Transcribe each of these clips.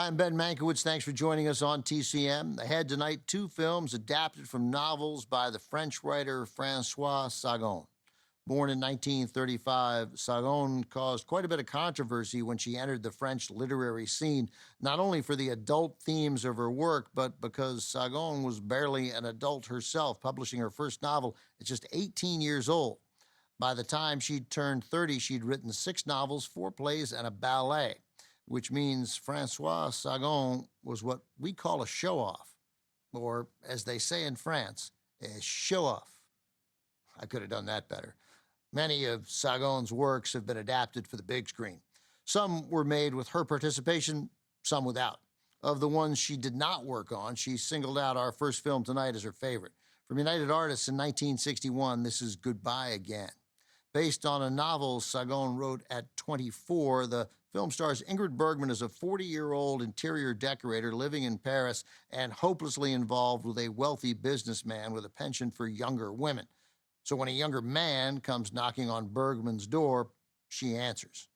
I'm Ben Mankiewicz. Thanks for joining us on TCM. Ahead tonight, two films adapted from novels by the French writer Francois Sagan. Born in 1935, Sagan caused quite a bit of controversy when she entered the French literary scene, not only for the adult themes of her work, but because Sagan was barely an adult herself, publishing her first novel at just 18 years old. By the time she'd turned 30, she'd written 6 novels, 4 plays, and a ballet, which means Francois Sagan was what we call a show-off, or, as they say in France, a show-off. I could have done that better. Many of Sagan's works have been adapted for the big screen. Some were made with her participation, some without. Of the ones she did not work on, she singled out our first film tonight as her favorite. From United Artists in 1961, this is Goodbye Again. Based on a novel Sagan wrote at 24, the film stars Ingrid Bergman as a 40-year-old interior decorator living in Paris and hopelessly involved with a wealthy businessman with a penchant for younger women. So when a younger man comes knocking on Bergman's door, she answers.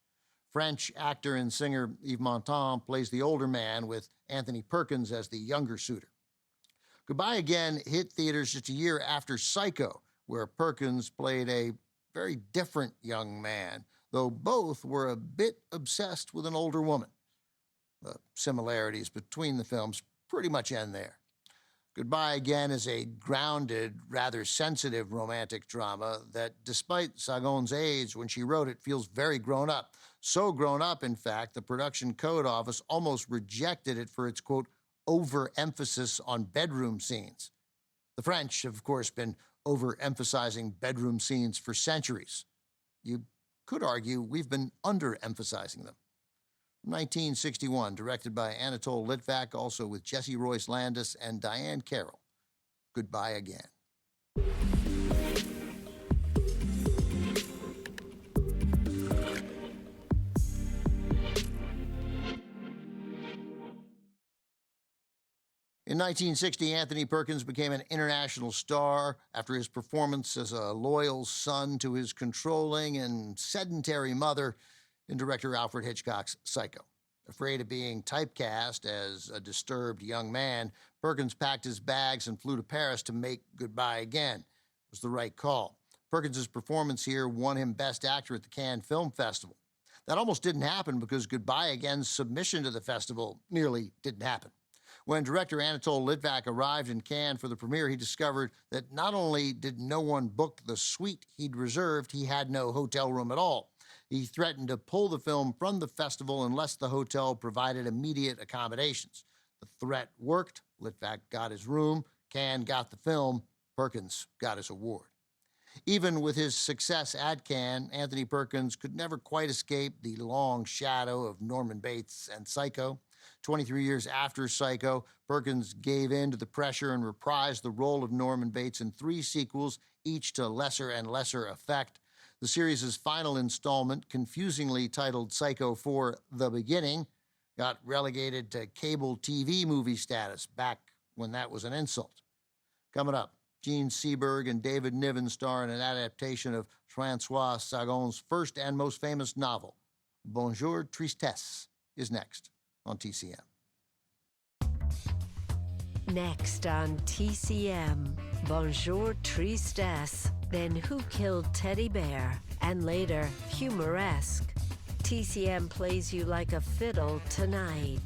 French actor and singer Yves Montand plays the older man, with Anthony Perkins as the younger suitor. Goodbye Again hit theaters just a year after Psycho, where Perkins played a very different young man, though both were a bit obsessed with an older woman. The similarities between the films pretty much end there. Goodbye Again is a grounded, rather sensitive romantic drama that, despite Sagan's age when she wrote it, feels very grown up. So grown up, in fact, the Production Code Office almost rejected it for its, quote, overemphasis on bedroom scenes. The French have, of course, been overemphasizing bedroom scenes for centuries. You could argue we've been underemphasizing them. 1961, directed by Anatole Litvak, also with Jesse Royce Landis and Diane Carroll. Goodbye Again. In 1960, Anthony Perkins became an international star after his performance as a loyal son to his controlling and sedentary mother in director Alfred Hitchcock's Psycho. Afraid of being typecast as a disturbed young man, Perkins packed his bags and flew to Paris to make Goodbye Again. It was the right call. Perkins' performance here won him Best Actor at the Cannes Film Festival. That almost didn't happen because Goodbye Again's submission to the festival nearly didn't happen. When director Anatole Litvak arrived in Cannes for the premiere, he discovered that not only did no one book the suite he'd reserved, he had no hotel room at all. He threatened to pull the film from the festival unless the hotel provided immediate accommodations. The threat worked. Litvak got his room. Cannes got the film. Perkins got his award. Even with his success at Cannes, Anthony Perkins could never quite escape the long shadow of Norman Bates and Psycho. 23 years after Psycho, Perkins gave in to the pressure and reprised the role of Norman Bates in 3 sequels, each to lesser and lesser effect. The series' final installment, confusingly titled Psycho 4: The Beginning, got relegated to cable TV movie status back when that was an insult. Coming up, Gene Seberg and David Niven star in an adaptation of Francois Sagan's first and most famous novel. Bonjour Tristesse is next on TCM. Next on TCM, Bonjour Tristesse, then Who Killed Teddy Bear, and later, Humoresque. TCM plays you like a fiddle tonight.